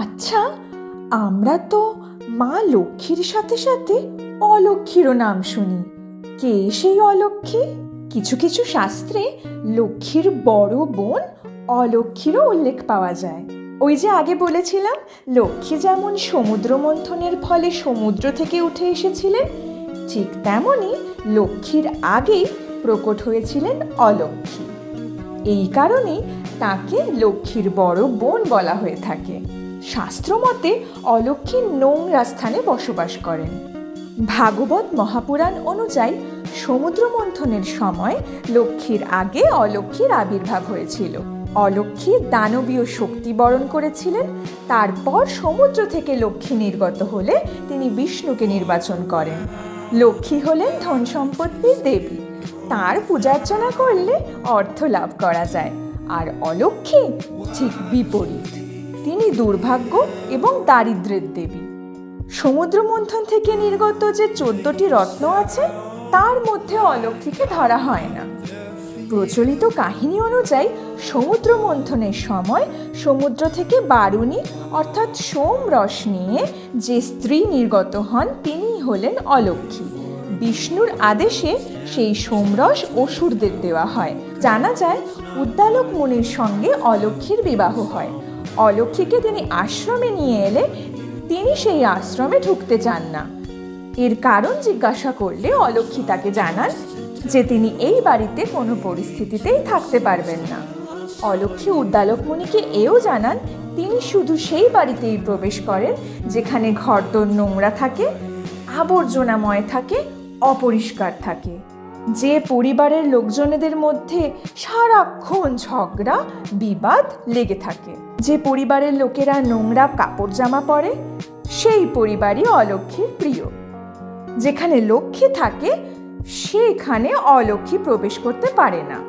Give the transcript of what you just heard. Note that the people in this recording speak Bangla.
আচ্ছা, আমরা তো মা লক্ষ্মীর সাথে সাথে অলক্ষ্মীরও নাম শুনি। কে সেই অলক্ষ্মী? কিছু কিছু শাস্ত্রে লক্ষ্মীর বড় বোন অলক্ষ্মীরও উল্লেখ পাওয়া যায়। ওই যে আগে বলেছিলাম, লক্ষ্মী যেমন সমুদ্র মন্থনের ফলে সমুদ্র থেকে উঠে এসেছিলেন, ঠিক তেমনি লক্ষ্মীর আগেই প্রকট হয়েছিলেন অলক্ষ্মী। এই কারণেই তাকে লক্ষ্মীর বড় বোন বলা হয়ে থাকে। শাস্ত্রমতে অলক্ষ্মী নোংরা স্থানে বসবাস করেন। ভাগবত মহাপুরাণ অনুযায়ী সমুদ্র মন্থনের সময় লক্ষ্মীর আগে অলক্ষ্মীর আবির্ভাব হয়েছিল। অলক্ষ্মী দানবীয় শক্তি বরণ করেছিলেন। তারপর সমুদ্র থেকে লক্ষ্মী নির্গত হলে তিনি বিষ্ণুকে নির্বাচন করেন। লক্ষ্মী হলেন ধন সম্পত্তির দেবী। তার পূজার্চনা করলে অর্থ লাভ করা যায়। আর অলক্ষ্মী ঠিক বিপরীত, তিনি দুর্ভাগ্য এবং দারিদ্র্যের দেবী। সমুদ্র মন্থন থেকে নির্গত যে 14টি রত্ন আছে, তার মধ্যে অলক্ষ্মীকে ধরা হয় না। প্রচলিত কাহিনী অনুযায়ী সমুদ্র মন্থনের সময় সমুদ্র থেকে বারুণী অর্থাৎ সোমরস নিয়ে যে স্ত্রী নির্গত হন, তিনি হলেন অলক্ষ্মী। বিষ্ণুর আদেশে সেই সোমরস অসুরদের দেওয়া হয়। জানা যায় উদ্দালক মুনির সঙ্গে অলক্ষ্মীর বিবাহ হয়। অলক্ষ্মীকে তিনি আশ্রমে নিয়ে এলে তিনি সেই আশ্রমে ঢুকতে চান না। এর কারণ জিজ্ঞাসা করলে অলক্ষ্মী তাকে জানান যে তিনি এই বাড়িতে কোনো পরিস্থিতিতেই থাকতে পারবেন না। অলক্ষ্মী উদ্দালক মুনিকে এও জানান তিনি শুধু সেই বাড়িতেই প্রবেশ করেন যেখানে ঘরদোর নোংরা থাকে, আবর্জনাময় থাকে, অপরিষ্কার থাকে, যে পরিবারের লোকজনেদের মধ্যে সারাক্ষণ ঝগড়া বিবাদ লেগে থাকে, যে পরিবারের লোকেরা নোংরা কাপড় জামা পরে, সেই পরিবারই অলক্ষ্মীর প্রিয়। যেখানে লক্ষ্মী থাকে সেখানে অলক্ষ্মী প্রবেশ করতে পারে না।